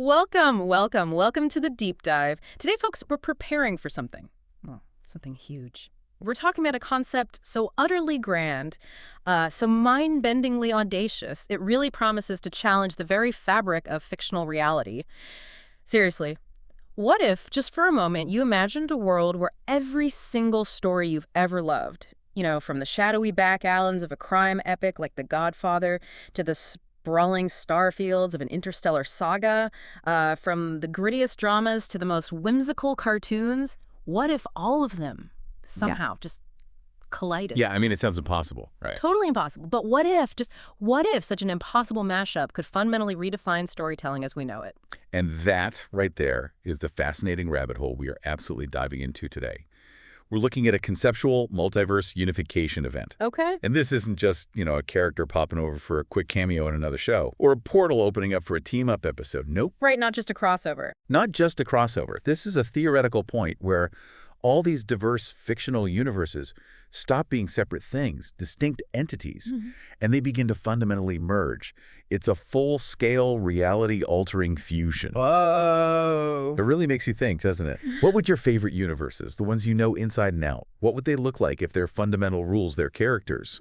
Welcome to the deep dive. Today, folks, we're preparing for something. Well, something huge. We're talking about a concept so utterly grand, so mind-bendingly audacious, it really promises to challenge the very fabric of fictional reality. Seriously, what if, just for a moment, you imagined a world where every single story you've ever loved, from the shadowy back alleys of a crime epic like The Godfather to the sprawling starfields of an interstellar saga, from the grittiest dramas to the most whimsical cartoons, what if all of them somehow just collided? Yeah, I mean, it sounds impossible, right? Totally impossible. But what if such an impossible mashup could fundamentally redefine storytelling as we know it? And that right there is the fascinating rabbit hole we are absolutely diving into today. We're looking at a conceptual multiverse unification event. Okay. And this isn't just, a character popping over for a quick cameo in another show or a portal opening up for a team-up episode. Nope. Right, not just a crossover. Not just a crossover. This is a theoretical point where all these diverse fictional universes stop being separate things, distinct entities, and they begin to fundamentally merge. It's a full-scale, reality-altering fusion. Whoa! It really makes you think, doesn't it? What would your favorite universes, the ones you know inside and out, what would they look like if their fundamental rules, their characters,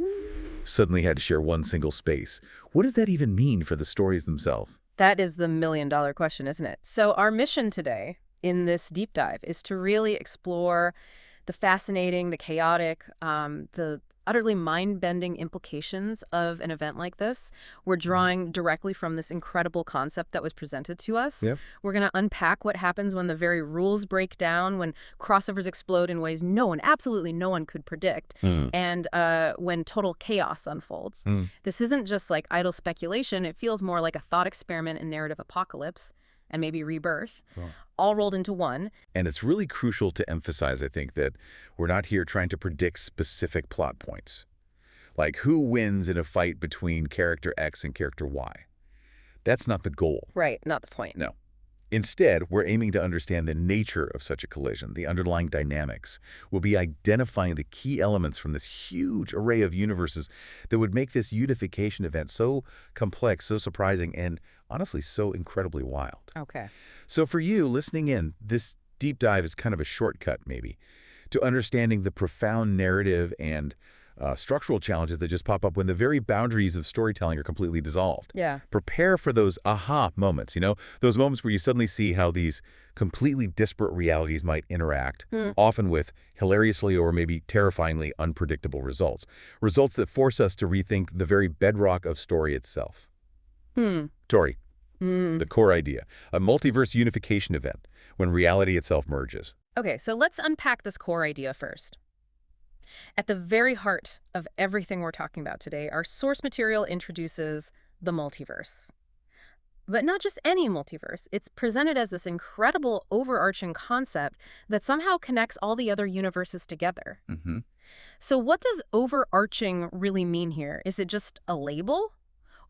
suddenly had to share one single space? What does that even mean for the stories themselves? That is the million-dollar question, isn't it? So our mission today in this deep dive is to really explore the fascinating, the chaotic, the utterly mind-bending implications of an event like this. We're drawing directly from this incredible concept that was presented to us. Yep. We're going to unpack what happens when the very rules break down, when crossovers explode in ways absolutely no one could predict, and when total chaos unfolds. This isn't just like idle speculation. It feels more like a thought experiment in narrative apocalypse and maybe rebirth, all rolled into one. And it's really crucial to emphasize, I think, that we're not here trying to predict specific plot points. Like who wins in a fight between character X and character Y. That's not the goal. Right, not the point. No. Instead, we're aiming to understand the nature of such a collision, the underlying dynamics. We'll be identifying the key elements from this huge array of universes that would make this unification event so complex, so surprising, and honestly, so incredibly wild. Okay. So for you, listening in, this deep dive is kind of a shortcut, maybe, to understanding the profound narrative and structural challenges that just pop up when the very boundaries of storytelling are completely dissolved. Yeah. Prepare for those aha moments, those moments where you suddenly see how these completely disparate realities might interact, often with hilariously or maybe terrifyingly unpredictable results. Results that force us to rethink the very bedrock of story itself. Tori, the core idea, a multiverse unification event when reality itself merges. Okay, so let's unpack this core idea first. At the very heart of everything we're talking about today, our source material introduces the multiverse. But not just any multiverse. It's presented as this incredible overarching concept that somehow connects all the other universes together. So what does overarching really mean here? Is it just a label?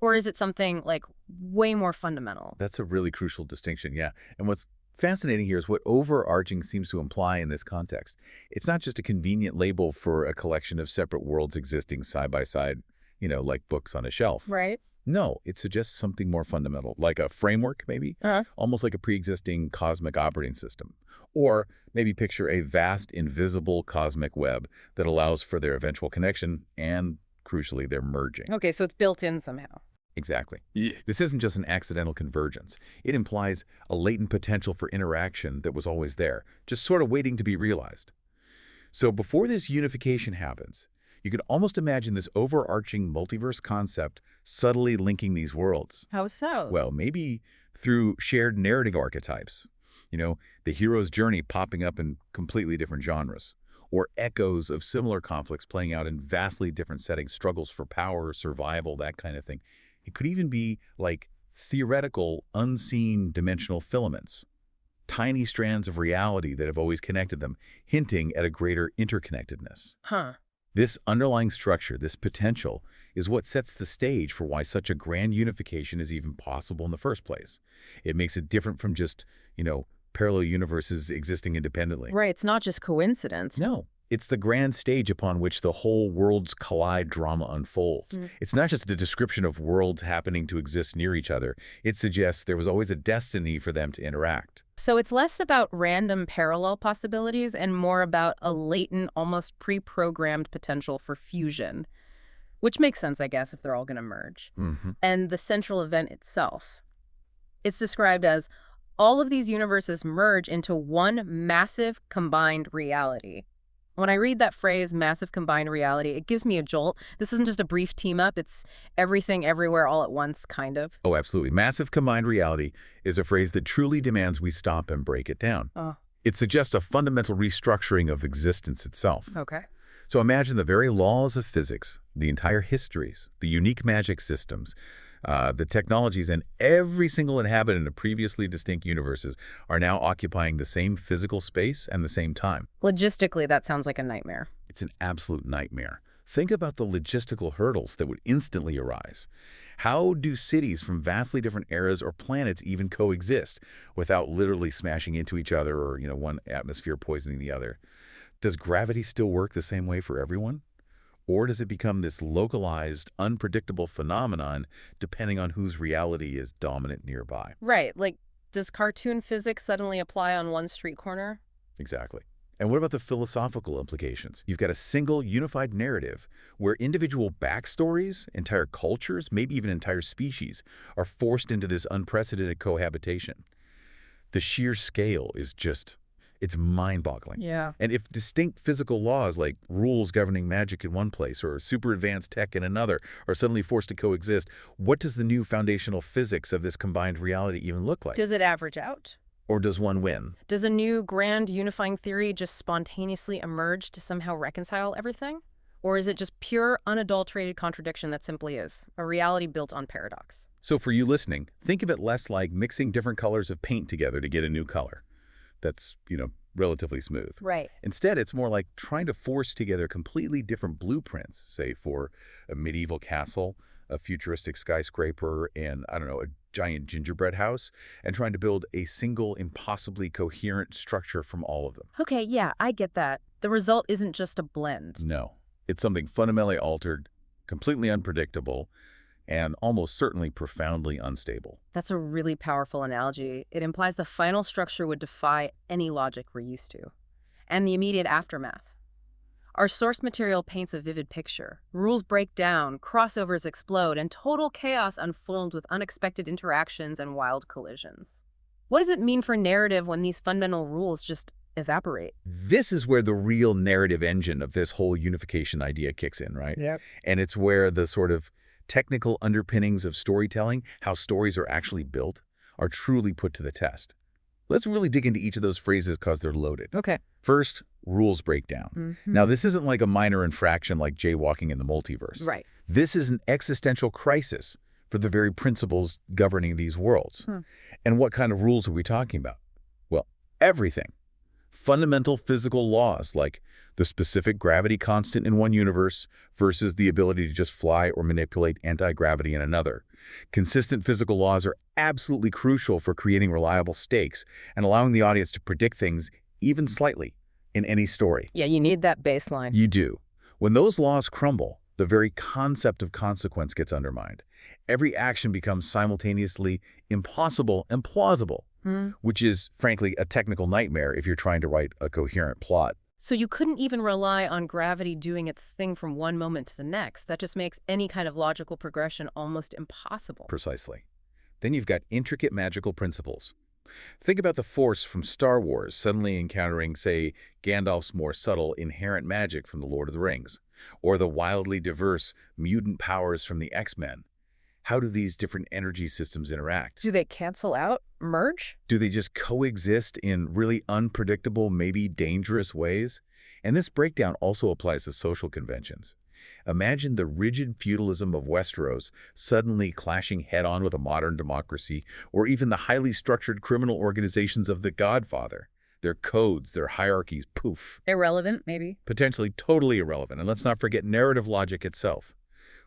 Or is it something like way more fundamental? That's a really crucial distinction, yeah. And what's fascinating here is what overarching seems to imply in this context. It's not just a convenient label for a collection of separate worlds existing side by side, like books on a shelf. Right. No, it suggests something more fundamental, like a framework, maybe, almost like a pre-existing cosmic operating system. Or maybe picture a vast, invisible cosmic web that allows for their eventual connection and, crucially, their merging. Okay, so it's built in somehow. Exactly. This isn't just an accidental convergence. It implies a latent potential for interaction that was always there, just sort of waiting to be realized. So before this unification happens, you can almost imagine this overarching multiverse concept subtly linking these worlds. How so? Well, maybe through shared narrative archetypes. The hero's journey popping up in completely different genres, or echoes of similar conflicts playing out in vastly different settings, struggles for power, survival, that kind of thing. It could even be like theoretical, unseen dimensional filaments, tiny strands of reality that have always connected them, hinting at a greater interconnectedness. This underlying structure, this potential, is what sets the stage for why such a grand unification is even possible in the first place. It makes it different from just, parallel universes existing independently. Right, it's not just coincidence. No, It's the grand stage upon which the whole worlds collide drama unfolds. It's not just a description of worlds happening to exist near each other. It suggests there was always a destiny for them to interact. So it's less about random parallel possibilities and more about a latent, almost pre-programmed potential for fusion, which makes sense, I guess, if they're all going to merge. And the central event itself. It's described as all of these universes merge into one massive combined reality. When I read that phrase, massive combined reality, it gives me a jolt. This isn't just a brief team-up. It's everything, everywhere, all at once, kind of. Oh, absolutely. Massive combined reality is a phrase that truly demands we stop and break it down. It suggests a fundamental restructuring of existence itself. Okay. So imagine the very laws of physics, the entire histories, the unique magic systems, the technologies, and every single inhabitant of previously distinct universes are now occupying the same physical space and the same time. Logistically, that sounds like a nightmare. It's an absolute nightmare. Think about the logistical hurdles that would instantly arise. How do cities from vastly different eras or planets even coexist without literally smashing into each other or, one atmosphere poisoning the other? Does gravity still work the same way for everyone? Or does it become this localized, unpredictable phenomenon depending on whose reality is dominant nearby? Right. Like, does cartoon physics suddenly apply on one street corner? Exactly. And what about the philosophical implications? You've got a single unified narrative where individual backstories, entire cultures, maybe even entire species are forced into this unprecedented cohabitation. The sheer scale is just... it's mind-boggling. Yeah. And if distinct physical laws like rules governing magic in one place or super advanced tech in another are suddenly forced to coexist, what does the new foundational physics of this combined reality even look like? Does it average out? Or does one win? Does a new grand unifying theory just spontaneously emerge to somehow reconcile everything? Or is it just pure, unadulterated contradiction that simply is, a reality built on paradox? So for you listening, think of it less like mixing different colors of paint together to get a new color. That's, relatively smooth. Right. Instead, it's more like trying to force together completely different blueprints, say for a medieval castle, a futuristic skyscraper, and, a giant gingerbread house, and trying to build a single, impossibly coherent structure from all of them. Okay, yeah, I get that. The result isn't just a blend. No. It's something fundamentally altered, completely unpredictable, and almost certainly profoundly unstable. That's a really powerful analogy. It implies the final structure would defy any logic we're used to. And the immediate aftermath. Our source material paints a vivid picture. Rules break down, crossovers explode, and total chaos unfolds with unexpected interactions and wild collisions. What does it mean for narrative when these fundamental rules just evaporate? This is where the real narrative engine of this whole unification idea kicks in, right? Yep. And it's where the sort of technical underpinnings of storytelling, how stories are actually built, are truly put to the test. Let's really dig into each of those phrases because they're loaded. Okay. First, rules breakdown. Now, this isn't like a minor infraction like jaywalking in the multiverse. Right. This is an existential crisis for the very principles governing these worlds. And what kind of rules are we talking about? Well, everything. Fundamental physical laws like the specific gravity constant in one universe versus the ability to just fly or manipulate anti-gravity in another. Consistent physical laws are absolutely crucial for creating reliable stakes and allowing the audience to predict things even slightly in any story. Yeah, you need that baseline. You do. When those laws crumble, the very concept of consequence gets undermined. Every action becomes simultaneously impossible and plausible, which is, frankly, a technical nightmare if you're trying to write a coherent plot. So you couldn't even rely on gravity doing its thing from one moment to the next. That just makes any kind of logical progression almost impossible. Precisely. Then you've got intricate magical principles. Think about the Force from Star Wars suddenly encountering, say, Gandalf's more subtle inherent magic from The Lord of the Rings, or the wildly diverse mutant powers from the X-Men. How do these different energy systems interact? Do they cancel out? Merge? Do they just coexist in really unpredictable, maybe dangerous ways? And this breakdown also applies to social conventions. Imagine the rigid feudalism of Westeros suddenly clashing head-on with a modern democracy, or even the highly structured criminal organizations of the Godfather. Their codes, their hierarchies, poof. Irrelevant, maybe? Potentially totally irrelevant. And let's not forget narrative logic itself,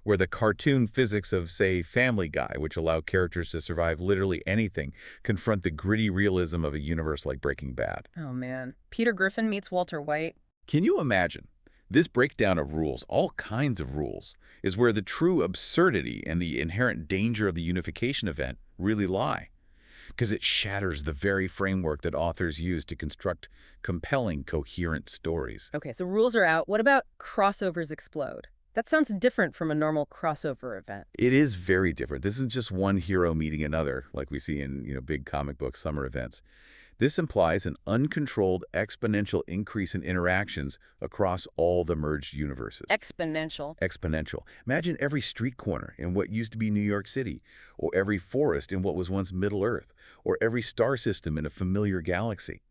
where the cartoon physics of, say, Family Guy, which allow characters to survive literally anything, confront the gritty realism of a universe like Breaking Bad. Oh, man. Peter Griffin meets Walter White. Can you imagine? This breakdown of rules, all kinds of rules, is where the true absurdity and the inherent danger of the unification event really lie, because it shatters the very framework that authors use to construct compelling, coherent stories. Okay, so rules are out. What about crossovers explode? That sounds different from a normal crossover event. It is very different. This isn't just one hero meeting another like we see in, big comic book summer events. This implies an uncontrolled exponential increase in interactions across all the merged universes. Exponential. Exponential. Imagine every street corner in what used to be New York City, or every forest in what was once Middle Earth, or every star system in a familiar galaxy,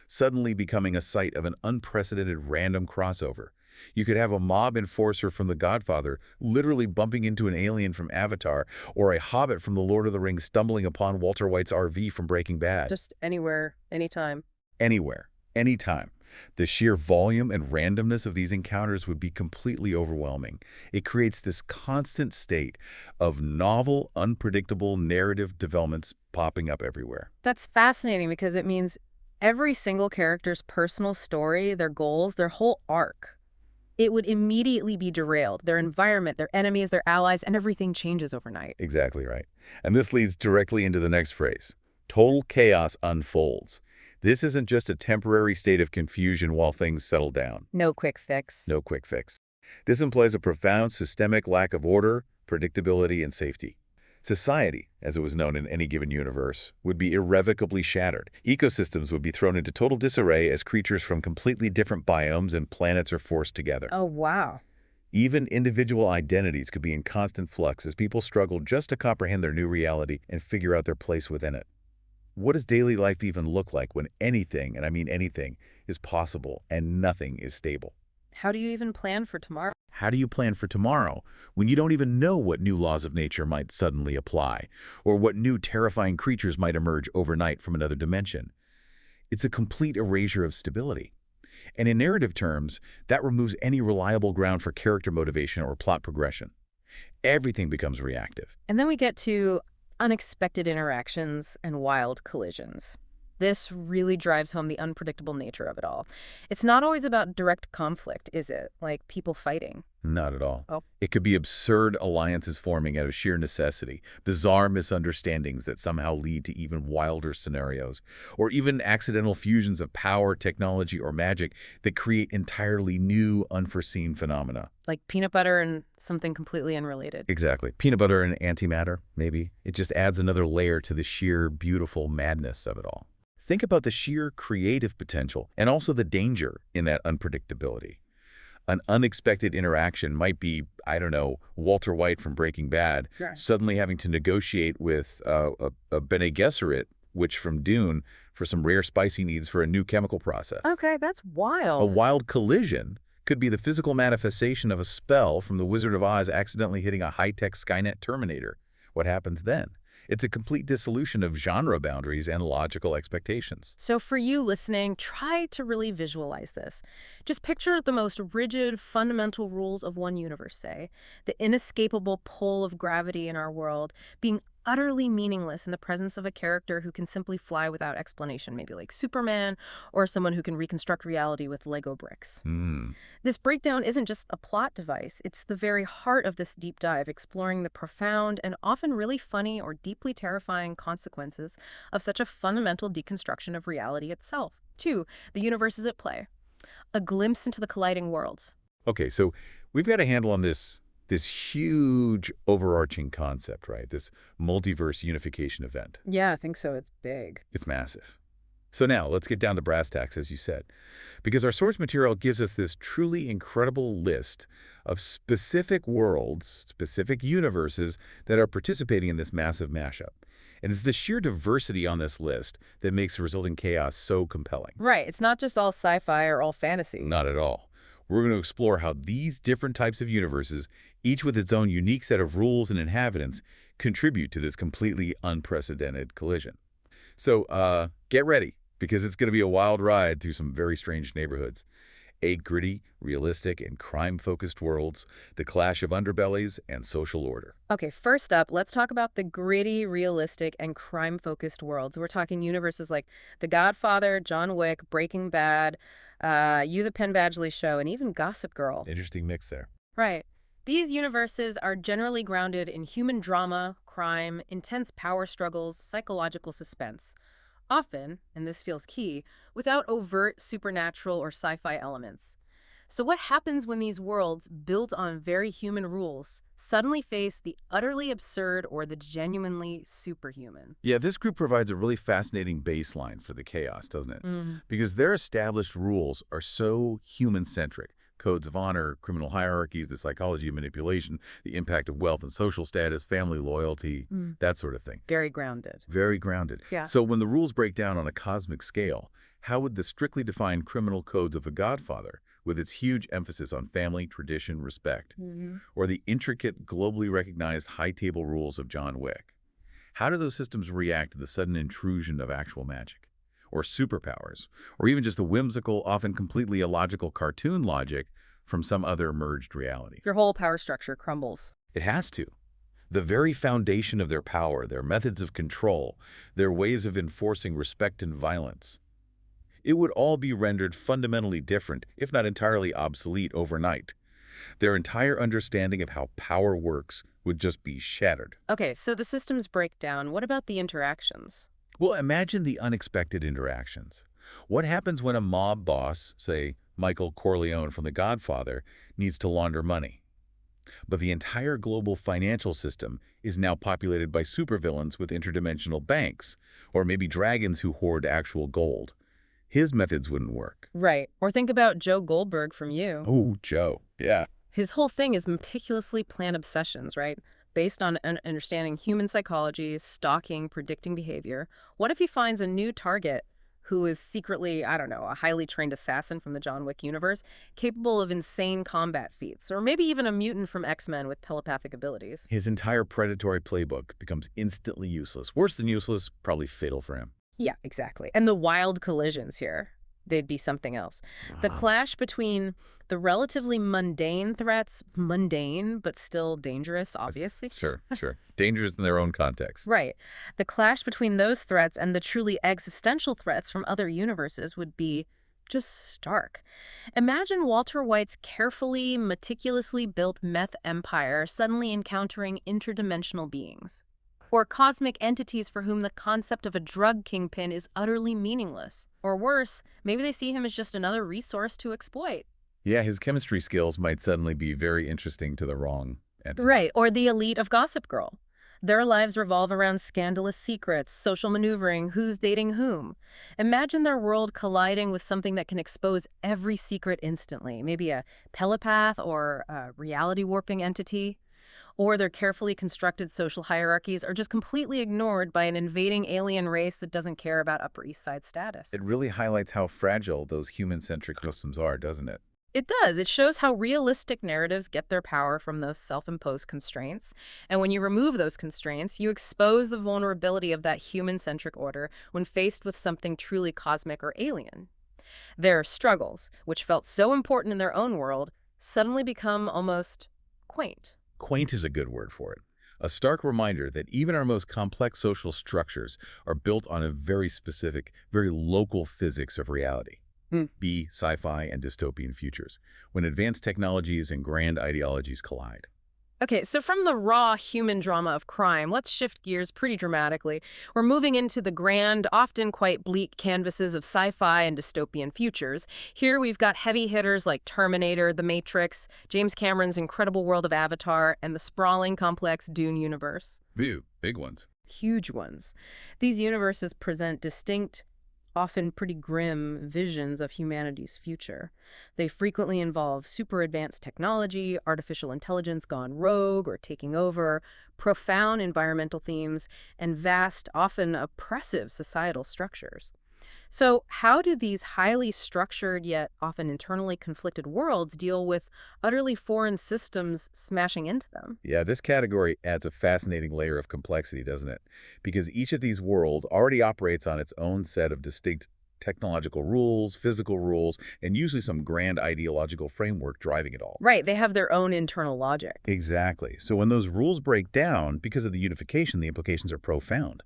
suddenly becoming a site of an unprecedented random crossover. You could have a mob enforcer from The Godfather literally bumping into an alien from Avatar, or a hobbit from The Lord of the Rings stumbling upon Walter White's RV from Breaking Bad. Just anywhere, anytime. Anywhere, anytime. The sheer volume and randomness of these encounters would be completely overwhelming. It creates this constant state of novel, unpredictable narrative developments popping up everywhere. That's fascinating because it means every single character's personal story, their goals, their whole arc, it would immediately be derailed. Their environment, their enemies, their allies, and everything changes overnight. Exactly right. And this leads directly into the next phrase. Total chaos unfolds. This isn't just a temporary state of confusion while things settle down. No quick fix. No quick fix. This implies a profound systemic lack of order, predictability, and safety. Society, as it was known in any given universe, would be irrevocably shattered. Ecosystems would be thrown into total disarray as creatures from completely different biomes and planets are forced together. Oh, wow. Even individual identities could be in constant flux as people struggle just to comprehend their new reality and figure out their place within it. What does daily life even look like when anything, and I mean anything, is possible and nothing is stable? How do you even plan for tomorrow? How do you plan for tomorrow when you don't even know what new laws of nature might suddenly apply, or what new terrifying creatures might emerge overnight from another dimension? It's a complete erasure of stability. And in narrative terms, that removes any reliable ground for character motivation or plot progression. Everything becomes reactive. And then we get to unexpected interactions and wild collisions. This really drives home the unpredictable nature of it all. It's not always about direct conflict, is it? Like people fighting. Not at all. Oh. It could be absurd alliances forming out of sheer necessity, bizarre misunderstandings that somehow lead to even wilder scenarios, or even accidental fusions of power, technology, or magic that create entirely new, unforeseen phenomena. Like peanut butter and something completely unrelated. Exactly. Peanut butter and antimatter, maybe. It just adds another layer to the sheer, beautiful madness of it all. Think about the sheer creative potential and also the danger in that unpredictability. An unexpected interaction might be, I don't know, Walter White from Breaking Bad suddenly having to negotiate with a Bene Gesserit witch from Dune for some rare spice he needs for a new chemical process. Okay, that's wild. A wild collision could be the physical manifestation of a spell from the Wizard of Oz accidentally hitting a high-tech Skynet Terminator. What happens then? It's a complete dissolution of genre boundaries and logical expectations. So for you listening, try to really visualize this. Just picture the most rigid, fundamental rules of one universe, say, the inescapable pull of gravity in our world being utterly meaningless in the presence of a character who can simply fly without explanation, maybe like Superman, or someone who can reconstruct reality with Lego bricks. This breakdown isn't just a plot device, it's the very heart of this deep dive, exploring the profound and often really funny or deeply terrifying consequences of such a fundamental deconstruction of reality itself. 2, the universe is at play. A glimpse into the colliding worlds. Okay, so we've got a handle on this huge overarching concept, right? This multiverse unification event. Yeah, I think so. It's big. It's massive. So now let's get down to brass tacks, as you said, because our source material gives us this truly incredible list of specific worlds, specific universes that are participating in this massive mashup. And it's the sheer diversity on this list that makes the resulting chaos so compelling. Right. It's not just all sci-fi or all fantasy. Not at all. We're going to explore how these different types of universes, each with its own unique set of rules and inhabitants, contribute to this completely unprecedented collision. So get ready, because it's going to be a wild ride through some very strange neighborhoods. 8 gritty, realistic, and crime-focused worlds, the clash of underbellies, and social order. Okay, first up, let's talk about the gritty, realistic, and crime-focused worlds. We're talking universes like The Godfather, John Wick, Breaking Bad, You the Penn Badgley Show, and even Gossip Girl. Interesting mix there. Right. These universes are generally grounded in human drama, crime, intense power struggles, psychological suspense. Often, and this feels key, without overt supernatural or sci-fi elements. So what happens when these worlds, built on very human rules, suddenly face the utterly absurd or the genuinely superhuman? Yeah, this group provides a really fascinating baseline for the chaos, doesn't it? Because their established rules are so human-centric. Codes of honor, criminal hierarchies, the psychology of manipulation, the impact of wealth and social status, family loyalty, that sort of thing. Very grounded. Very grounded. Yeah. So when the rules break down on a cosmic scale, how would the strictly defined criminal codes of The Godfather, with its huge emphasis on family, tradition, respect, or the intricate, globally recognized high-table rules of John Wick, how do those systems react to the sudden intrusion of actual magic, or superpowers, or even just the whimsical, often completely illogical cartoon logic from some other merged reality? Your whole power structure crumbles. It has to. The very foundation of their power, their methods of control, their ways of enforcing respect and violence, it would all be rendered fundamentally different, if not entirely obsolete, overnight. Their entire understanding of how power works would just be shattered. Okay, so the systems break down. What about the interactions? Well, imagine the unexpected interactions. What happens when a mob boss, say Michael Corleone from The Godfather, needs to launder money? But the entire global financial system is now populated by supervillains with interdimensional banks, or maybe dragons who hoard actual gold. His methods wouldn't work. Right. Or think about Joe Goldberg from You. Oh, Joe. Yeah. His whole thing is meticulously planned obsessions, right? Based on understanding human psychology, stalking, predicting behavior. What if he finds a new target who is secretly, I don't know, a highly trained assassin from the John Wick universe, capable of insane combat feats, or maybe even a mutant from X-Men with telepathic abilities? His entire predatory playbook becomes instantly useless. Worse than useless, probably fatal for him. Yeah, exactly. And the wild collisions here, they'd be something else. The clash between the relatively mundane threats, mundane but still dangerous, obviously. Sure. Dangerous in their own context. Right. The clash between those threats and the truly existential threats from other universes would be just stark. Imagine Walter White's carefully, meticulously built meth empire suddenly encountering interdimensional beings. Or cosmic entities for whom the concept of a drug kingpin is utterly meaningless. Or worse, maybe they see him as just another resource to exploit. Yeah, his chemistry skills might suddenly be very interesting to the wrong entity. Right, or the elite of Gossip Girl. Their lives revolve around scandalous secrets, social maneuvering, who's dating whom. Imagine their world colliding with something that can expose every secret instantly. Maybe a telepath or a reality warping entity. Or their carefully constructed social hierarchies are just completely ignored by an invading alien race that doesn't care about Upper East Side status. It really highlights how fragile those human-centric systems are, doesn't it? It does. It shows how realistic narratives get their power from those self-imposed constraints. And when you remove those constraints, you expose the vulnerability of that human-centric order when faced with something truly cosmic or alien. Their struggles, which felt so important in their own world, suddenly become almost quaint. Quaint is a good word for it. A stark reminder that even our most complex social structures are built on a very specific, very local physics of reality. Be sci-fi and dystopian futures, when advanced technologies and grand ideologies collide. Okay, so from the raw human drama of crime, let's shift gears pretty dramatically. We're moving into the grand, often quite bleak canvases of sci-fi and dystopian futures. Here we've got heavy hitters like Terminator, The Matrix, James Cameron's incredible world of Avatar, and the sprawling, complex Dune universe. Big ones. Huge ones. These universes present distinct, often pretty grim visions of humanity's future. They frequently involve super advanced technology, artificial intelligence gone rogue or taking over, profound environmental themes, and vast, often oppressive societal structures. So how do these highly structured yet often internally conflicted worlds deal with utterly foreign systems smashing into them? Yeah, this category adds a fascinating layer of complexity, doesn't it? Because each of these worlds already operates on its own set of distinct technological rules, physical rules, and usually some grand ideological framework driving it all. Right, they have their own internal logic. Exactly. So when those rules break down, because of the unification, the implications are profound.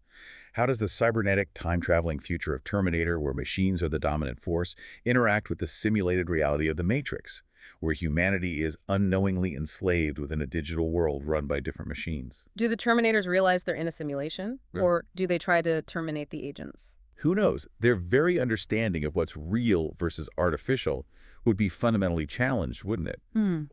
How does the cybernetic time-traveling future of Terminator, where machines are the dominant force, interact with the simulated reality of the Matrix, where humanity is unknowingly enslaved within a digital world run by different machines? Do the Terminators realize they're in a simulation? Yeah. Or do they try to terminate the agents? Who knows? Their very understanding of what's real versus artificial would be fundamentally challenged, wouldn't it?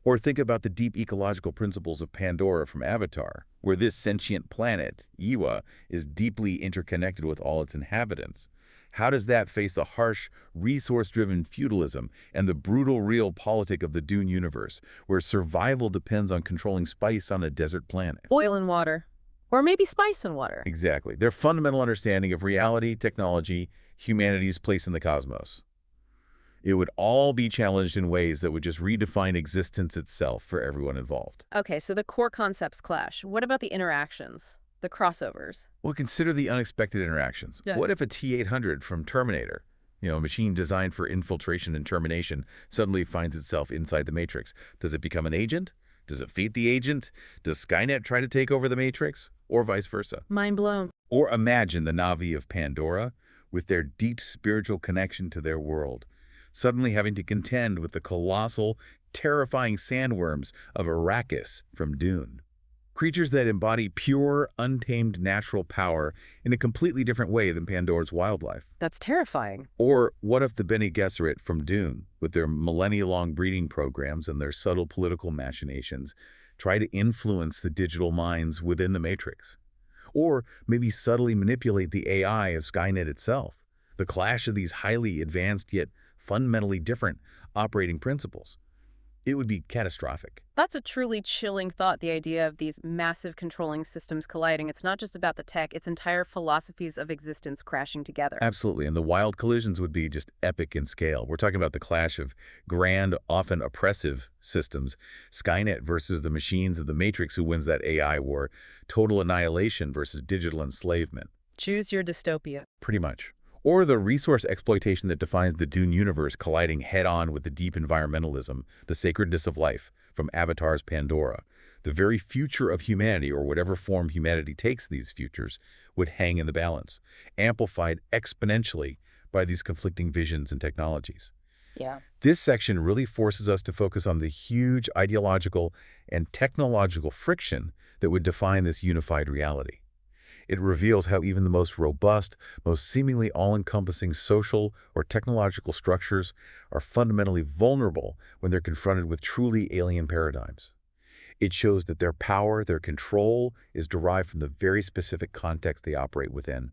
Or think about the deep ecological principles of Pandora from Avatar, where this sentient planet, Iwa, is deeply interconnected with all its inhabitants. How does that face the harsh, resource-driven feudalism and the brutal realpolitik of the Dune universe, where survival depends on controlling spice on a desert planet? Oil and water. Or maybe spice and water. Exactly. Their fundamental understanding of reality, technology, humanity's place in the cosmos. It would all be challenged in ways that would just redefine existence itself for everyone involved. Okay, so the core concepts clash. What about the interactions? The crossovers? Well, consider the unexpected interactions. Yeah. What if a T-800 from Terminator, a machine designed for infiltration and termination, suddenly finds itself inside the Matrix? Does it become an agent? Does it defeat the agent? Does Skynet try to take over the Matrix? Or vice versa? Mind blown. Or imagine the Na'vi of Pandora, with their deep spiritual connection to their world, suddenly having to contend with the colossal, terrifying sandworms of Arrakis from Dune. Creatures that embody pure, untamed natural power in a completely different way than Pandora's wildlife. That's terrifying. Or what if the Bene Gesserit from Dune, with their millennia-long breeding programs and their subtle political machinations, try to influence the digital minds within the Matrix? Or maybe subtly manipulate the AI of Skynet itself? The clash of these highly advanced yet fundamentally different operating principles. It would be catastrophic. That's a truly chilling thought, the idea of these massive controlling systems colliding. It's not just about the tech, it's entire philosophies of existence crashing together. Absolutely, and the wild collisions would be just epic in scale. We're talking about the clash of grand, often oppressive systems, Skynet versus the machines of the Matrix. Who wins that AI war? Total annihilation versus digital enslavement. Choose your dystopia. Pretty much. Or the resource exploitation that defines the Dune universe colliding head-on with the deep environmentalism, the sacredness of life, from Avatar's Pandora. The very future of humanity, or whatever form humanity takes these futures, would hang in the balance, amplified exponentially by these conflicting visions and technologies. Yeah. This section really forces us to focus on the huge ideological and technological friction that would define this unified reality. It reveals how even the most robust, most seemingly all-encompassing social or technological structures are fundamentally vulnerable when they're confronted with truly alien paradigms. It shows that their power, their control, is derived from the very specific context they operate within.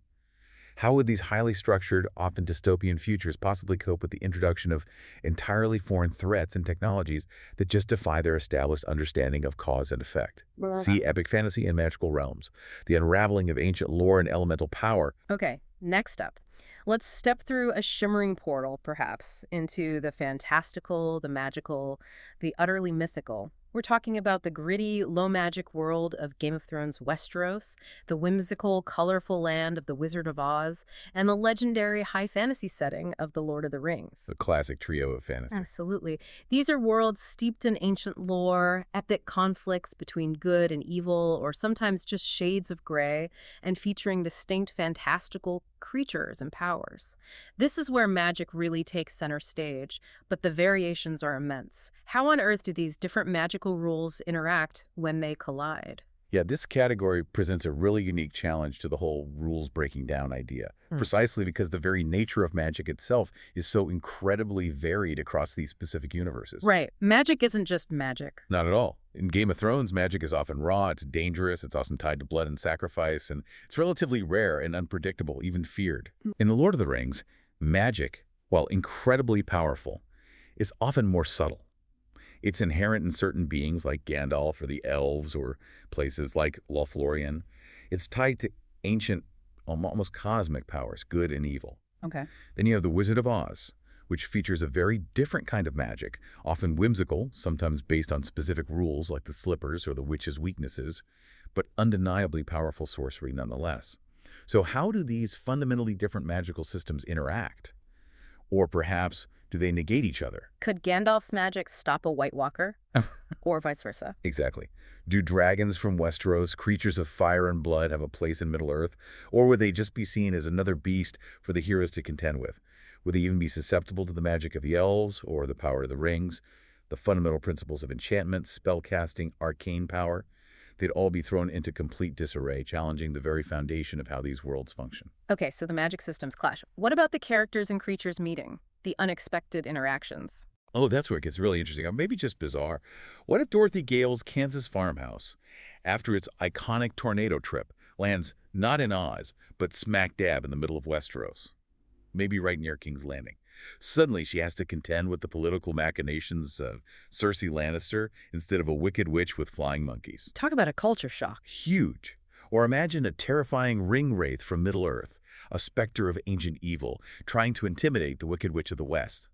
How would these highly structured, often dystopian futures possibly cope with the introduction of entirely foreign threats and technologies that just defy their established understanding of cause and effect? See epic fantasy and magical realms, the unraveling of ancient lore and elemental power. Okay, next up. Let's step through a shimmering portal, perhaps, into the fantastical, the magical, the utterly mythical. We're talking about the gritty, low-magic world of Game of Thrones Westeros, the whimsical, colorful land of the Wizard of Oz, and the legendary high fantasy setting of the Lord of the Rings. The classic trio of fantasy. Absolutely. These are worlds steeped in ancient lore, epic conflicts between good and evil, or sometimes just shades of gray, and featuring distinct fantastical creatures and powers. This is where magic really takes center stage, but the variations are immense. How on earth do these different magical rules interact when they collide? Yeah, this category presents a really unique challenge to the whole rules breaking down idea, precisely because the very nature of magic itself is so incredibly varied across these specific universes. Right. Magic isn't just magic. Not at all. In Game of Thrones, magic is often raw, it's dangerous, it's often tied to blood and sacrifice, and it's relatively rare and unpredictable, even feared. In The Lord of the Rings, magic, while incredibly powerful, is often more subtle. It's inherent in certain beings like Gandalf or the elves or places like Lothlorien. It's tied to ancient, almost cosmic powers, good and evil. Okay. Then you have the Wizard of Oz, which features a very different kind of magic, often whimsical, sometimes based on specific rules like the slippers or the witch's weaknesses, but undeniably powerful sorcery nonetheless. So how do these fundamentally different magical systems interact? Or perhaps, do they negate each other? Could Gandalf's magic stop a White Walker? Or vice versa? Exactly. Do dragons from Westeros, creatures of fire and blood, have a place in Middle-earth? Or would they just be seen as another beast for the heroes to contend with? Would they even be susceptible to the magic of the elves or the power of the rings, the fundamental principles of enchantment, spellcasting, arcane power? They'd all be thrown into complete disarray, challenging the very foundation of how these worlds function. Okay, so the magic systems clash. What about the characters and creatures meeting? The unexpected interactions? Oh, that's where it gets really interesting, or maybe just bizarre. What if Dorothy Gale's Kansas farmhouse, after its iconic tornado trip, lands not in Oz, but smack dab in the middle of Westeros? Maybe right near King's Landing. Suddenly, she has to contend with the political machinations of Cersei Lannister instead of a wicked witch with flying monkeys. Talk about a culture shock. Huge. Or imagine a terrifying ring wraith from Middle-earth, a specter of ancient evil, trying to intimidate the Wicked Witch of the West.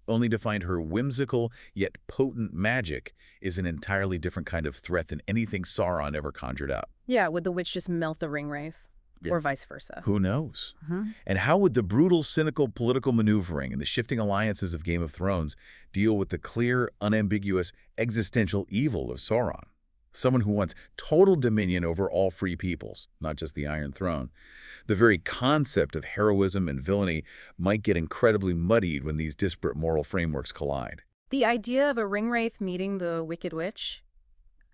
Only to find her whimsical yet potent magic is an entirely different kind of threat than anything Sauron ever conjured up. Yeah, would the witch just melt the ring wraith? Yeah. Or vice versa? Who knows? And how would the brutal, cynical political maneuvering and the shifting alliances of Game of Thrones deal with the clear, unambiguous, existential evil of Sauron? Someone who wants total dominion over all free peoples, not just the Iron Throne. The very concept of heroism and villainy might get incredibly muddied when these disparate moral frameworks collide. The idea of a ring wraith meeting the Wicked Witch,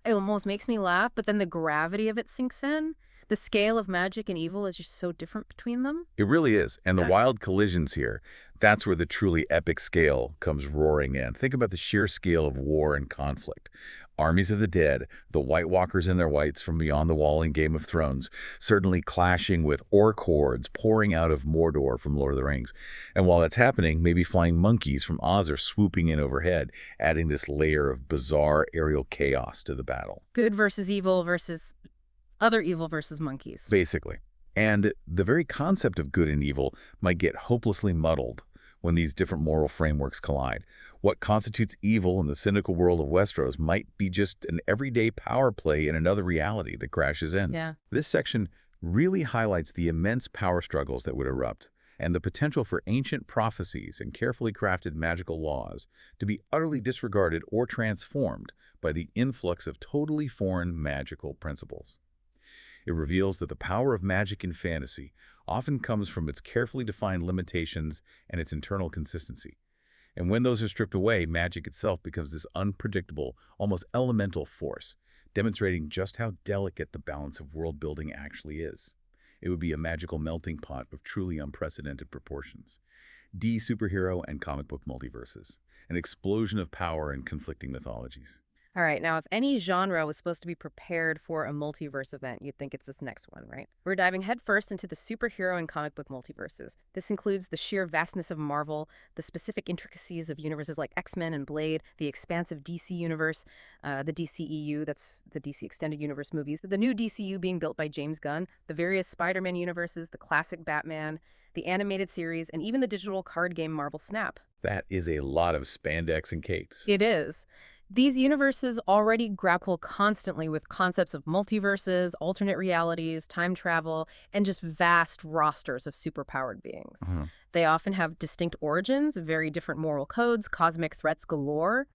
it almost makes me laugh, but then the gravity of it sinks in. The scale of magic and evil is just so different between them. It really is. And the wild collisions here, that's where the truly epic scale comes roaring in. Think about the sheer scale of war and conflict. Armies of the dead, the White Walkers and their whites from beyond the wall in Game of Thrones, certainly clashing with orc hordes pouring out of Mordor from Lord of the Rings. And while that's happening, maybe flying monkeys from Oz are swooping in overhead, adding this layer of bizarre aerial chaos to the battle. Good versus evil versus other evil versus monkeys. Basically. And the very concept of good and evil might get hopelessly muddled when these different moral frameworks collide. What constitutes evil in the cynical world of Westeros might be just an everyday power play in another reality that crashes in. Yeah. This section really highlights the immense power struggles that would erupt and the potential for ancient prophecies and carefully crafted magical laws to be utterly disregarded or transformed by the influx of totally foreign magical principles. It reveals that the power of magic in fantasy often comes from its carefully defined limitations and its internal consistency. And when those are stripped away, magic itself becomes this unpredictable, almost elemental force, demonstrating just how delicate the balance of world building actually is. It would be a magical melting pot of truly unprecedented proportions. Superhero and comic book multiverses, an explosion of power and conflicting mythologies. All right, now if any genre was supposed to be prepared for a multiverse event, you'd think it's this next one, right? We're diving headfirst into the superhero and comic book multiverses. This includes the sheer vastness of Marvel, the specific intricacies of universes like X-Men and Blade, the expansive DC universe, the DCEU, that's the DC Extended Universe movies, the new DCU being built by James Gunn, the various Spider-Man universes, the classic Batman, the animated series, and even the digital card game Marvel Snap. That is a lot of spandex and capes. It is. These universes already grapple constantly with concepts of multiverses, alternate realities, time travel, and just vast rosters of superpowered beings. They often have distinct origins, very different moral codes, cosmic threats galore.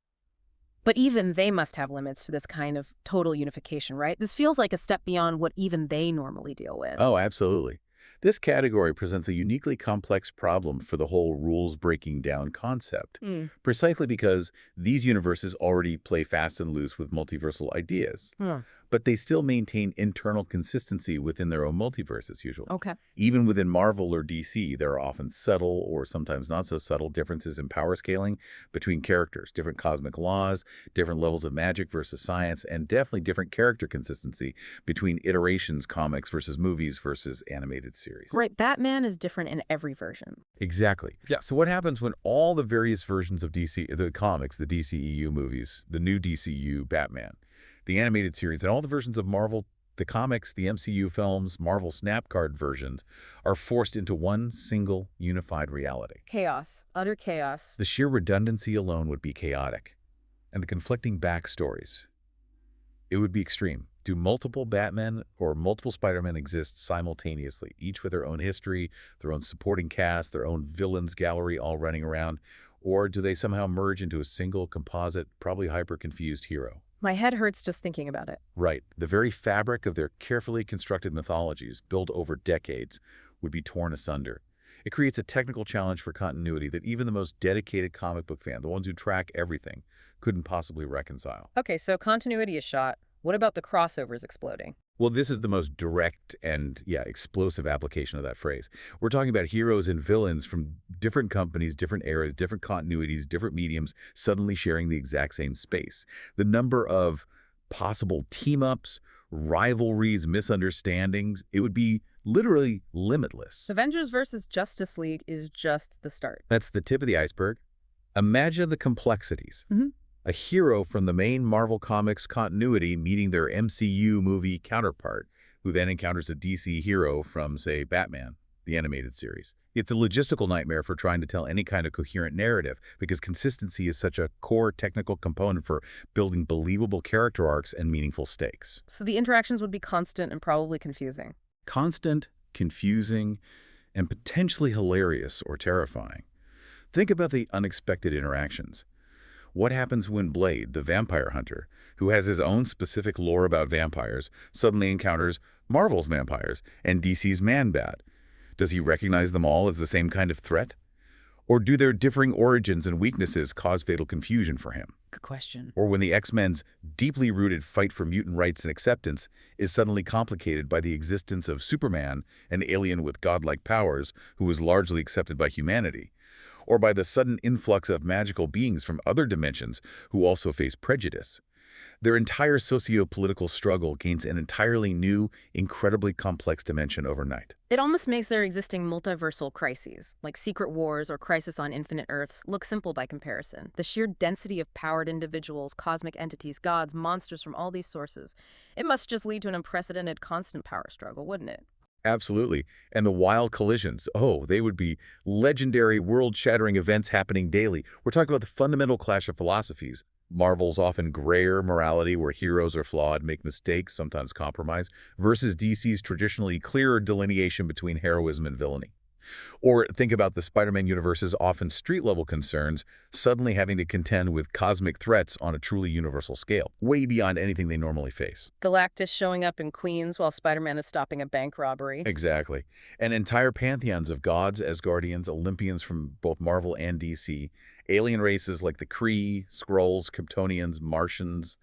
But even they must have limits to this kind of total unification, right? This feels like a step beyond what even they normally deal with. Oh, absolutely. This category presents a uniquely complex problem for the whole rules-breaking down concept, precisely because these universes already play fast and loose with multiversal ideas. But they still maintain internal consistency within their own multiverses, usually. Okay. Even within Marvel or DC, there are often subtle, or sometimes not so subtle, differences in power scaling between characters, different cosmic laws, different levels of magic versus science, and definitely different character consistency between iterations, comics versus movies versus animated series. Right, Batman is different in every version. Exactly. Yeah, so what happens when all the various versions of DC, the comics, the DCEU movies, the new DCU Batman, the animated series, and all the versions of Marvel, the comics, the MCU films, Marvel Snap Card versions, are forced into one single unified reality? Chaos. Utter chaos. The sheer redundancy alone would be chaotic. And the conflicting backstories, it would be extreme. Do multiple Batman or multiple Spider-Men exist simultaneously, each with their own history, their own supporting cast, their own villains gallery all running around? Or do they somehow merge into a single composite, probably hyper-confused hero? My head hurts just thinking about it. Right. The very fabric of their carefully constructed mythologies, built over decades, would be torn asunder. It creates a technical challenge for continuity that even the most dedicated comic book fan, the ones who track everything, couldn't possibly reconcile. Okay, so continuity is shot. What about the crossovers exploding? Well, this is the most direct and, explosive application of that phrase. We're talking about heroes and villains from different companies, different eras, different continuities, different mediums, suddenly sharing the exact same space. The number of possible team-ups, rivalries, misunderstandings, it would be literally limitless. Avengers versus Justice League is just the start. That's the tip of the iceberg. Imagine the complexities. A hero from the main Marvel Comics continuity meeting their MCU movie counterpart, who then encounters a DC hero from, say, Batman, the animated series. It's a logistical nightmare for trying to tell any kind of coherent narrative, because consistency is such a core technical component for building believable character arcs and meaningful stakes. So the interactions would be constant and probably confusing. Constant, confusing, and potentially hilarious or terrifying. Think about the unexpected interactions. What happens when Blade, the vampire hunter, who has his own specific lore about vampires, suddenly encounters Marvel's vampires and DC's Man-Bat? Does he recognize them all as the same kind of threat? Or do their differing origins and weaknesses cause fatal confusion for him? Good question. Or when the X-Men's deeply rooted fight for mutant rights and acceptance is suddenly complicated by the existence of Superman, an alien with godlike powers who is largely accepted by humanity? Or by the sudden influx of magical beings from other dimensions who also face prejudice? Their entire socio-political struggle gains an entirely new, incredibly complex dimension overnight. It almost makes their existing multiversal crises, like Secret Wars or Crisis on Infinite Earths, look simple by comparison. The sheer density of powered individuals, cosmic entities, gods, monsters from all these sources. It must just lead to an unprecedented constant power struggle, wouldn't it? Absolutely. And the wild collisions, they would be legendary, world-shattering events happening daily. We're talking about the fundamental clash of philosophies. Marvel's often grayer morality, where heroes are flawed, make mistakes, sometimes compromise, versus DC's traditionally clearer delineation between heroism and villainy. Or think about the Spider-Man universe's often street-level concerns suddenly having to contend with cosmic threats on a truly universal scale, way beyond anything they normally face. Galactus showing up in Queens while Spider-Man is stopping a bank robbery. Exactly. And entire pantheons of gods, Asgardians, Olympians from both Marvel and DC, alien races like the Kree, Skrulls, Kryptonians, Martians,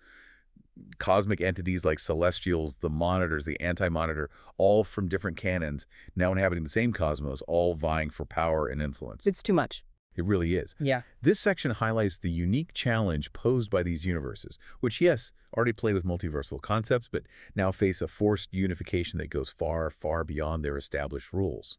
cosmic entities like Celestials, the Monitors, the Anti-Monitor, all from different canons, now inhabiting the same cosmos, all vying for power and influence. It's too much. It really is. Yeah. This section highlights the unique challenge posed by these universes, which, yes, already play with multiversal concepts, but now face a forced unification that goes far, far beyond their established rules.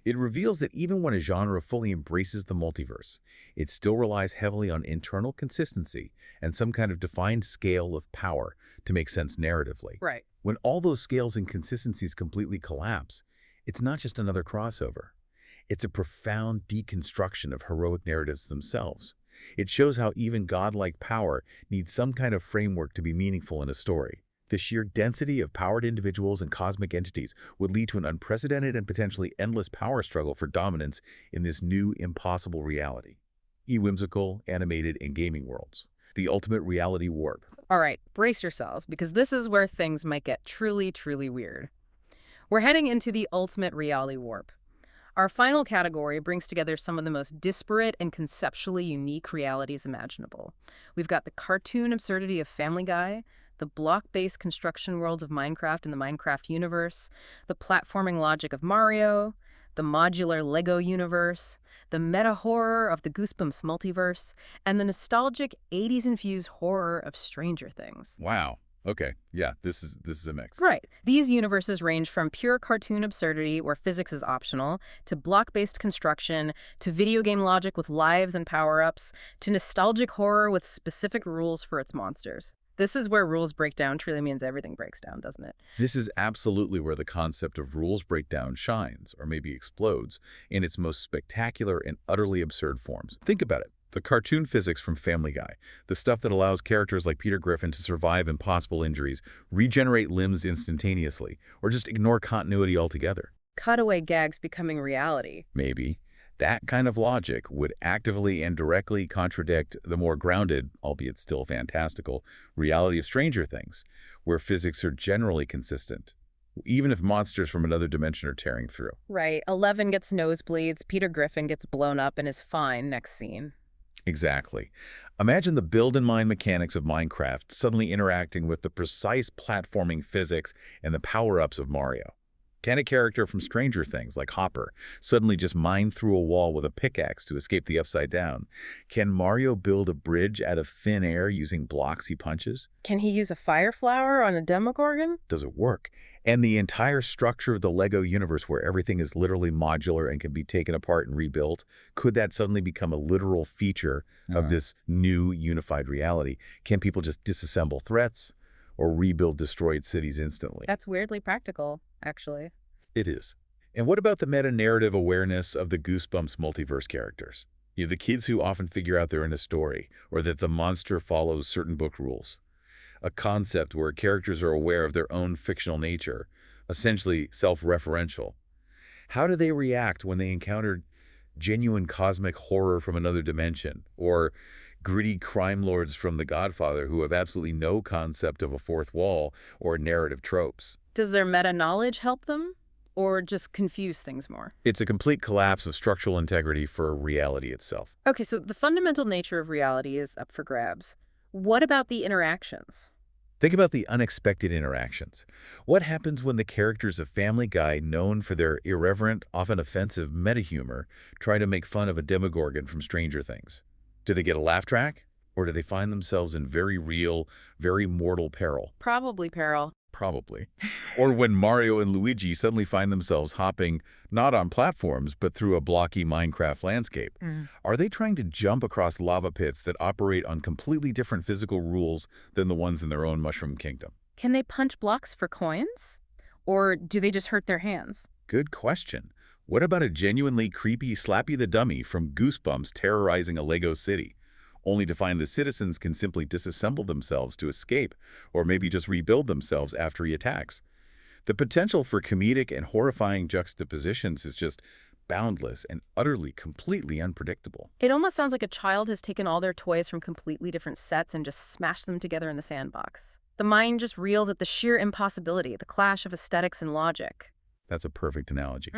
It reveals that even when a genre fully embraces the multiverse, it still relies heavily on internal consistency and some kind of defined scale of power to make sense narratively. Right. When all those scales and consistencies completely collapse, it's not just another crossover. It's a profound deconstruction of heroic narratives themselves. It shows how even godlike power needs some kind of framework to be meaningful in a story. The sheer density of powered individuals and cosmic entities would lead to an unprecedented and potentially endless power struggle for dominance in this new, impossible reality. Whimsical, animated, and gaming worlds. The ultimate reality warp. All right, brace yourselves, because this is where things might get truly, truly weird. We're heading into the ultimate reality warp. Our final category brings together some of the most disparate and conceptually unique realities imaginable. We've got the cartoon absurdity of Family Guy, the block-based construction worlds of Minecraft and the Minecraft universe, the platforming logic of Mario, the modular Lego universe, the meta-horror of the Goosebumps multiverse, and the nostalgic 80s-infused horror of Stranger Things. Wow. Okay. Yeah, this is a mix. Right. These universes range from pure cartoon absurdity, where physics is optional, to block-based construction, to video game logic with lives and power-ups, to nostalgic horror with specific rules for its monsters. This is where rules break down truly means everything breaks down, doesn't it? This is absolutely where the concept of rules breakdown shines, or maybe explodes, in its most spectacular and utterly absurd forms. Think about it. The cartoon physics from Family Guy, the stuff that allows characters like Peter Griffin to survive impossible injuries, regenerate limbs instantaneously, or just ignore continuity altogether. Cutaway gags becoming reality. Maybe. That kind of logic would actively and directly contradict the more grounded, albeit still fantastical, reality of Stranger Things, where physics are generally consistent, even if monsters from another dimension are tearing through. Right. 11 gets nosebleeds, Peter Griffin gets blown up and is fine next scene. Exactly. Imagine the build-and-mind mechanics of Minecraft suddenly interacting with the precise platforming physics and the power-ups of Mario. Can a character from Stranger Things, like Hopper, suddenly just mine through a wall with a pickaxe to escape the Upside Down? Can Mario build a bridge out of thin air using blocks he punches? Can he use a fire flower on a Demogorgon? Does it work? And the entire structure of the Lego universe, where everything is literally modular and can be taken apart and rebuilt, could that suddenly become a literal feature of this new unified reality? Can people just disassemble threats or rebuild destroyed cities instantly? That's weirdly practical, actually. It is. And what about the meta-narrative awareness of the Goosebumps multiverse characters? The kids who often figure out they're in a story, or that the monster follows certain book rules. A concept where characters are aware of their own fictional nature, essentially self-referential. How do they react when they encounter genuine cosmic horror from another dimension, or gritty crime lords from The Godfather who have absolutely no concept of a fourth wall or narrative tropes? Does their meta-knowledge help them, or just confuse things more? It's a complete collapse of structural integrity for reality itself. Okay, so the fundamental nature of reality is up for grabs. What about the interactions? Think about the unexpected interactions. What happens when the characters of Family Guy, known for their irreverent, often offensive meta-humor, try to make fun of a Demogorgon from Stranger Things? Do they get a laugh track? Or do they find themselves in very real, very mortal peril? Probably peril. Probably. Or when Mario and Luigi suddenly find themselves hopping not on platforms, but through a blocky Minecraft landscape. Are they trying to jump across lava pits that operate on completely different physical rules than the ones in their own Mushroom Kingdom? Can they punch blocks for coins? Or do they just hurt their hands? Good question. What about a genuinely creepy Slappy the Dummy from Goosebumps terrorizing a Lego city, only to find the citizens can simply disassemble themselves to escape, or maybe just rebuild themselves after he attacks? The potential for comedic and horrifying juxtapositions is just boundless and utterly, completely unpredictable. It almost sounds like a child has taken all their toys from completely different sets and just smashed them together in the sandbox. The mind just reels at the sheer impossibility, the clash of aesthetics and logic. That's a perfect analogy.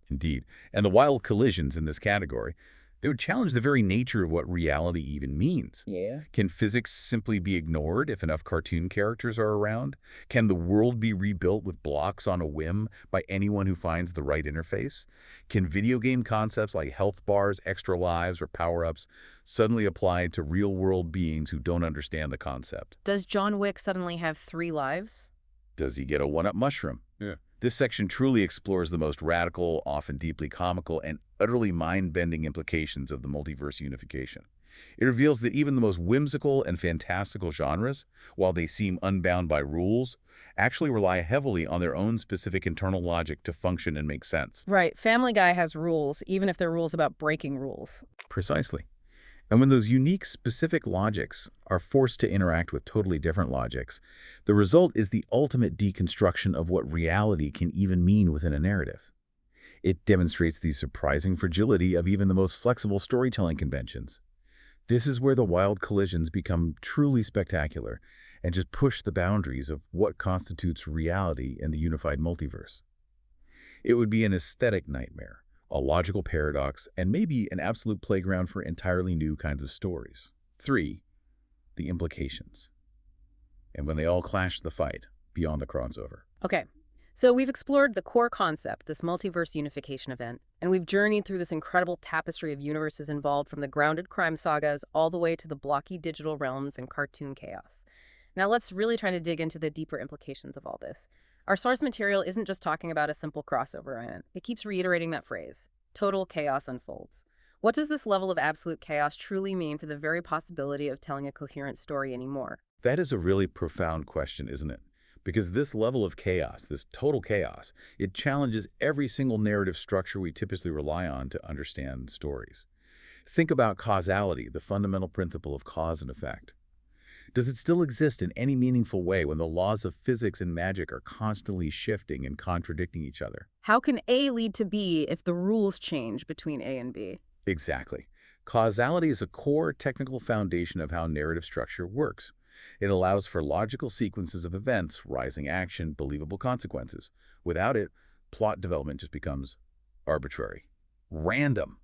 Indeed. And the wild collisions in this category, they would challenge the very nature of what reality even means. Yeah. Can physics simply be ignored if enough cartoon characters are around? Can the world be rebuilt with blocks on a whim by anyone who finds the right interface? Can video game concepts like health bars, extra lives, or power-ups suddenly apply to real-world beings who don't understand the concept? Does John Wick suddenly have 3 lives? Does he get a one-up mushroom? This section truly explores the most radical, often deeply comical, and utterly mind-bending implications of the multiverse unification. It reveals that even the most whimsical and fantastical genres, while they seem unbound by rules, actually rely heavily on their own specific internal logic to function and make sense. Right. Family Guy has rules, even if they're rules about breaking rules. Precisely. And when those unique, specific logics are forced to interact with totally different logics, the result is the ultimate deconstruction of what reality can even mean within a narrative. It demonstrates the surprising fragility of even the most flexible storytelling conventions. This is where the wild collisions become truly spectacular and just push the boundaries of what constitutes reality in the unified multiverse. It would be an aesthetic nightmare, a logical paradox, and maybe an absolute playground for entirely new kinds of stories. 3. The implications. And when they all clash the fight, beyond the crossover. Okay, so we've explored the core concept, this multiverse unification event, and we've journeyed through this incredible tapestry of universes involved, from the grounded crime sagas all the way to the blocky digital realms and cartoon chaos. Now let's really try to dig into the deeper implications of all this. Our source material isn't just talking about a simple crossover event. It keeps reiterating that phrase, total chaos unfolds. What does this level of absolute chaos truly mean for the very possibility of telling a coherent story anymore? That is a really profound question, isn't it? Because this level of chaos, this total chaos, it challenges every single narrative structure we typically rely on to understand stories. Think about causality, the fundamental principle of cause and effect. Does it still exist in any meaningful way when the laws of physics and magic are constantly shifting and contradicting each other? How can A lead to B if the rules change between A and B? Exactly. Causality is a core technical foundation of how narrative structure works. It allows for logical sequences of events, rising action, believable consequences. Without it, plot development just becomes arbitrary, random.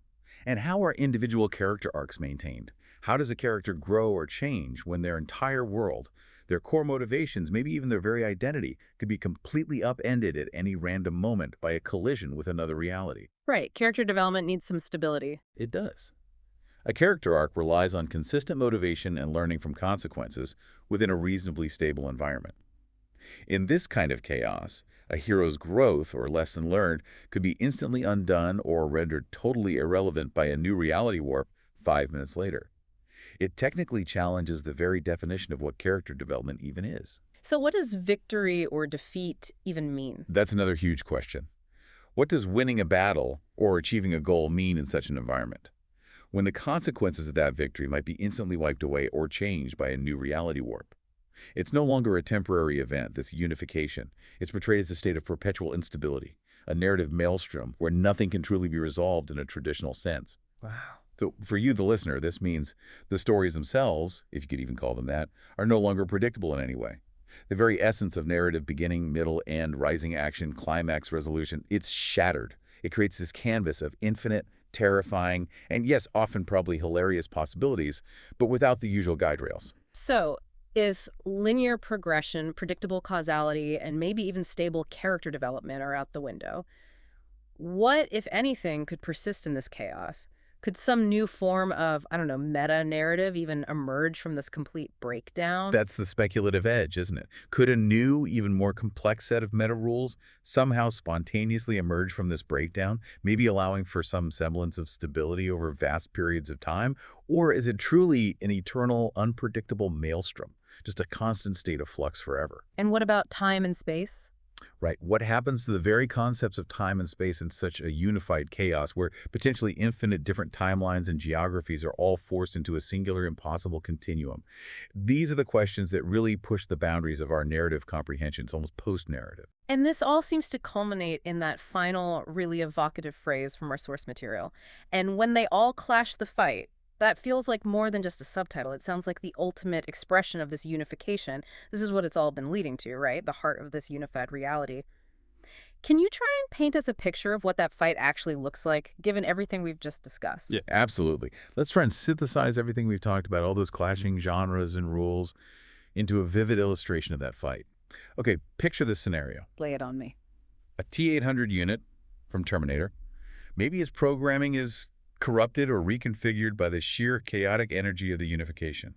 And how are individual character arcs maintained? How does a character grow or change when their entire world, their core motivations, maybe even their very identity, could be completely upended at any random moment by a collision with another reality? Right, character development needs some stability. It does. A character arc relies on consistent motivation and learning from consequences within a reasonably stable environment. In this kind of chaos, a hero's growth or lesson learned could be instantly undone or rendered totally irrelevant by a new reality warp 5 minutes later. It technically challenges the very definition of what character development even is. So what does victory or defeat even mean? That's another huge question. What does winning a battle or achieving a goal mean in such an environment, when the consequences of that victory might be instantly wiped away or changed by a new reality warp? It's no longer a temporary event, this unification. It's portrayed as a state of perpetual instability, a narrative maelstrom where nothing can truly be resolved in a traditional sense. Wow. So for you, the listener, this means the stories themselves, if you could even call them that, are no longer predictable in any way. The very essence of narrative beginning, middle, end, rising action, climax, resolution, it's shattered. It creates this canvas of infinite, terrifying, and yes, often probably hilarious possibilities, but without the usual guide rails. So if linear progression, predictable causality, and maybe even stable character development are out the window, what, if anything, could persist in this chaos? Could some new form of, I don't know, meta-narrative even emerge from this complete breakdown? That's the speculative edge, isn't it? Could a new, even more complex set of meta rules somehow spontaneously emerge from this breakdown, maybe allowing for some semblance of stability over vast periods of time? Or is it truly an eternal, unpredictable maelstrom, just a constant state of flux forever? And what about time and space? Right. What happens to the very concepts of time and space in such a unified chaos where potentially infinite different timelines and geographies are all forced into a singular impossible continuum? These are the questions that really push the boundaries of our narrative comprehensions, almost post-narrative. And this all seems to culminate in that final, really evocative phrase from our source material. And when they all clash the fight, that feels like more than just a subtitle. It sounds like the ultimate expression of this unification. This is what it's all been leading to, right? The heart of this unified reality. Can you try and paint us a picture of what that fight actually looks like, given everything we've just discussed? Yeah, absolutely. Let's try and synthesize everything we've talked about, all those clashing genres and rules, into a vivid illustration of that fight. Okay, picture this scenario. Lay it on me. A T-800 unit from Terminator. Maybe its programming is corrupted or reconfigured by the sheer chaotic energy of the unification.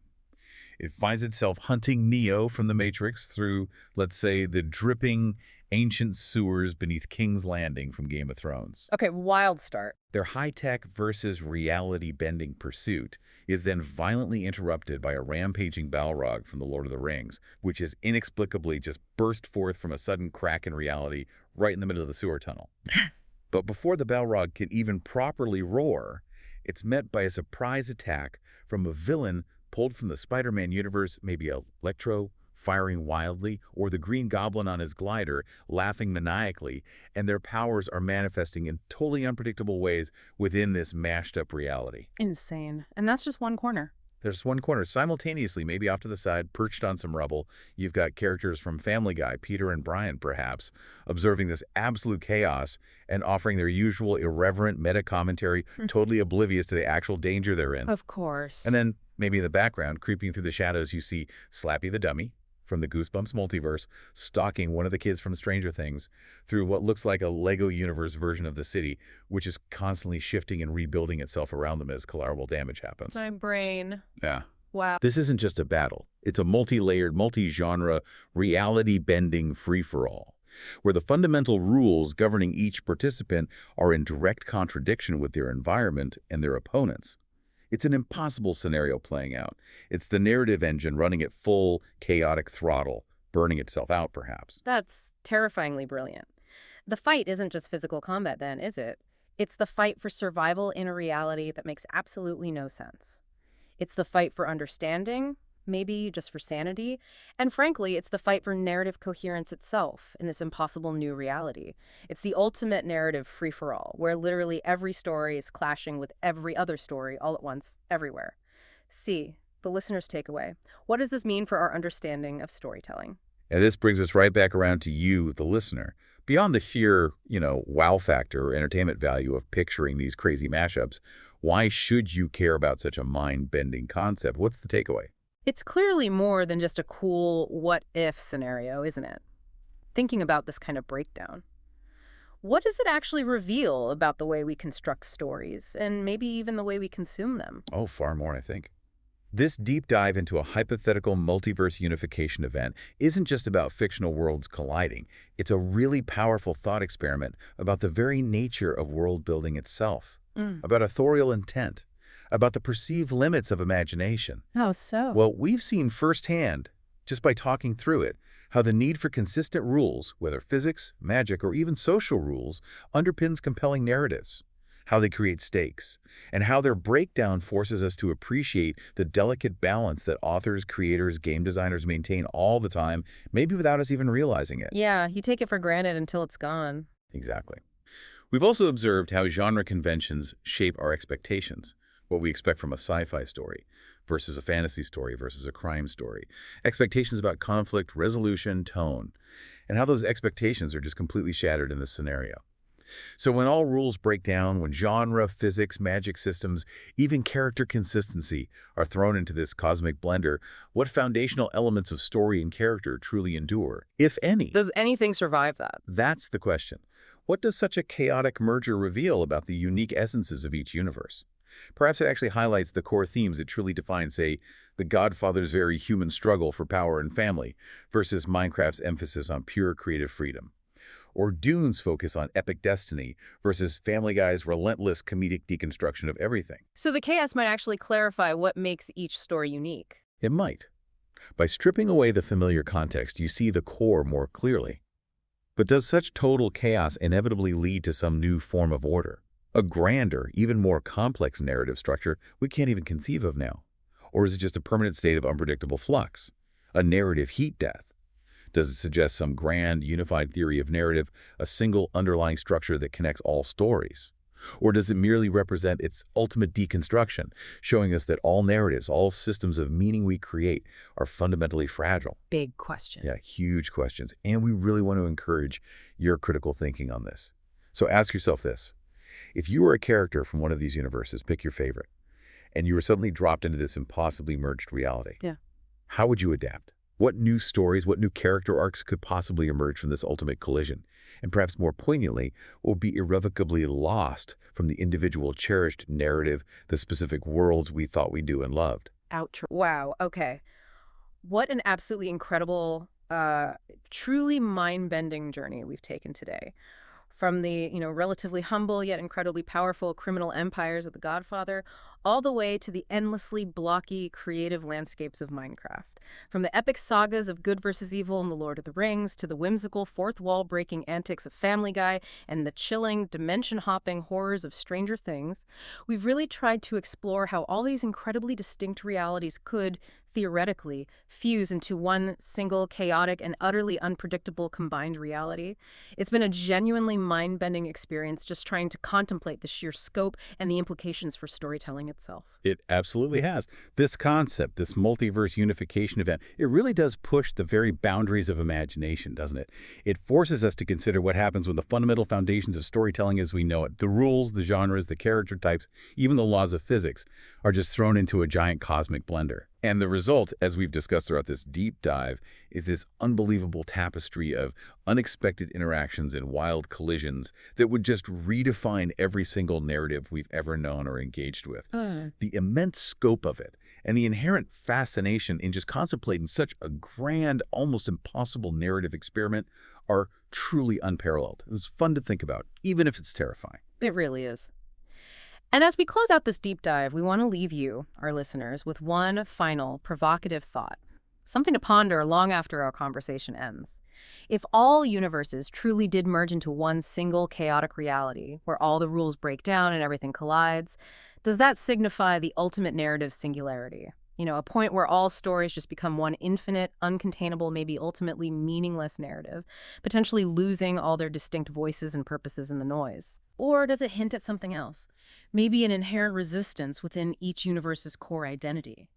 It finds itself hunting Neo from the Matrix through, let's say, the dripping ancient sewers beneath King's Landing from Game of Thrones. Okay, wild start. Their high-tech versus reality-bending pursuit is then violently interrupted by a rampaging Balrog from The Lord of the Rings, which is inexplicably just burst forth from a sudden crack in reality right in the middle of the sewer tunnel. But before the Balrog can even properly roar, it's met by a surprise attack from a villain pulled from the Spider-Man universe, maybe Electro firing wildly, or the Green Goblin on his glider laughing maniacally, and their powers are manifesting in totally unpredictable ways within this mashed-up reality. Insane. And that's just one corner. There's one corner. Simultaneously, maybe off to the side, perched on some rubble, you've got characters from Family Guy, Peter and Brian perhaps, observing this absolute chaos and offering their usual irreverent meta-commentary, totally oblivious to the actual danger they're in. Of course. And then, maybe in the background, creeping through the shadows, you see Slappy the Dummy from the Goosebumps multiverse, stalking one of the kids from Stranger Things through what looks like a Lego universe version of the city, which is constantly shifting and rebuilding itself around them as collateral damage happens. My brain. Yeah. Wow. This isn't just a battle. It's a multi-layered, multi-genre, reality-bending free-for-all, where the fundamental rules governing each participant are in direct contradiction with their environment and their opponents. It's an impossible scenario playing out. It's the narrative engine running at full, chaotic throttle, burning itself out, perhaps. That's terrifyingly brilliant. The fight isn't just physical combat then, is it? It's the fight for survival in a reality that makes absolutely no sense. It's the fight for understanding, maybe just for sanity, and frankly, it's the fight for narrative coherence itself in this impossible new reality. It's the ultimate narrative free-for-all, where literally every story is clashing with every other story all at once, everywhere. C, the listener's takeaway. What does this mean for our understanding of storytelling? And this brings us right back around to you, the listener. Beyond the sheer, wow factor or entertainment value of picturing these crazy mashups, why should you care about such a mind-bending concept? What's the takeaway? It's clearly more than just a cool what-if scenario, isn't it? Thinking about this kind of breakdown. What does it actually reveal about the way we construct stories, and maybe even the way we consume them? Oh, far more, I think. This deep dive into a hypothetical multiverse unification event isn't just about fictional worlds colliding. It's a really powerful thought experiment about the very nature of world building itself, about authorial intent, about the perceived limits of imagination. How so? Well, we've seen firsthand, just by talking through it, how the need for consistent rules, whether physics, magic, or even social rules, underpins compelling narratives, how they create stakes, and how their breakdown forces us to appreciate the delicate balance that authors, creators, game designers maintain all the time, maybe without us even realizing it. Yeah, you take it for granted until it's gone. Exactly. We've also observed how genre conventions shape our expectations, what we expect from a sci-fi story versus a fantasy story versus a crime story, expectations about conflict, resolution, tone, and how those expectations are just completely shattered in this scenario. So when all rules break down, when genre, physics, magic systems, even character consistency are thrown into this cosmic blender, what foundational elements of story and character truly endure, if any? Does anything survive that? That's the question. What does such a chaotic merger reveal about the unique essences of each universe? Perhaps it actually highlights the core themes that truly define, say, the Godfather's very human struggle for power and family versus Minecraft's emphasis on pure creative freedom, or Dune's focus on epic destiny versus Family Guy's relentless comedic deconstruction of everything. So the chaos might actually clarify what makes each story unique. It might. By stripping away the familiar context, you see the core more clearly. But does such total chaos inevitably lead to some new form of order? A grander, even more complex narrative structure we can't even conceive of now? Or is it just a permanent state of unpredictable flux? A narrative heat death? Does it suggest some grand, unified theory of narrative, a single underlying structure that connects all stories? Or does it merely represent its ultimate deconstruction, showing us that all narratives, all systems of meaning we create are fundamentally fragile? Big question. Yeah, huge questions. And we really want to encourage your critical thinking on this. So ask yourself this. If you were a character from one of these universes, pick your favorite, and you were suddenly dropped into this impossibly merged reality, how would you adapt? What new stories, what new character arcs could possibly emerge from this ultimate collision? And perhaps more poignantly, what would be irrevocably lost from the individual cherished narrative, the specific worlds we thought we knew and loved? Wow, okay. What an absolutely incredible, truly mind-bending journey we've taken today. From the, relatively humble yet incredibly powerful criminal empires of the Godfather, all the way to the endlessly blocky, creative landscapes of Minecraft. From the epic sagas of good versus evil in The Lord of the Rings, to the whimsical fourth-wall-breaking antics of Family Guy, and the chilling, dimension-hopping horrors of Stranger Things, we've really tried to explore how all these incredibly distinct realities could, theoretically, fuse into one single, chaotic, and utterly unpredictable combined reality. It's been a genuinely mind-bending experience just trying to contemplate the sheer scope and the implications for storytelling itself. It absolutely has. This concept, this multiverse unification event, it really does push the very boundaries of imagination, doesn't it? It forces us to consider what happens when the fundamental foundations of storytelling as we know it, the rules, the genres, the character types, even the laws of physics, are just thrown into a giant cosmic blender. And the result, as we've discussed throughout this deep dive, is this unbelievable tapestry of unexpected interactions and wild collisions that would just redefine every single narrative we've ever known or engaged with. The immense scope of it and the inherent fascination in just contemplating such a grand, almost impossible narrative experiment are truly unparalleled. It's fun to think about, even if it's terrifying. It really is. And as we close out this deep dive, we want to leave you, our listeners, with one final provocative thought. Something to ponder long after our conversation ends. If all universes truly did merge into one single chaotic reality, where all the rules break down and everything collides, does that signify the ultimate narrative singularity? A point where all stories just become one infinite, uncontainable, maybe ultimately meaningless narrative, potentially losing all their distinct voices and purposes in the noise? Or does it hint at something else? Maybe an inherent resistance within each universe's core identity?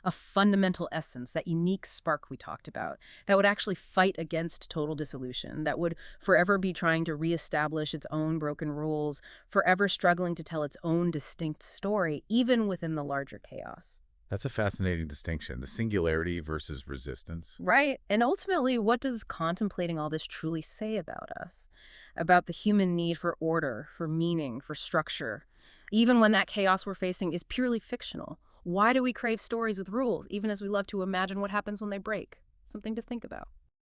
A fundamental essence, that unique spark we talked about, that would actually fight against total dissolution, that would forever be trying to reestablish its own broken rules, forever struggling to tell its own distinct story, even within the larger chaos. That's a fascinating distinction, the singularity versus resistance. Right. And ultimately, what does contemplating all this truly say about us? About the human need for order, for meaning, for structure, even when that chaos we're facing is purely fictional? Why do we crave stories with rules, even as we love to imagine what happens when they break? Something to think about.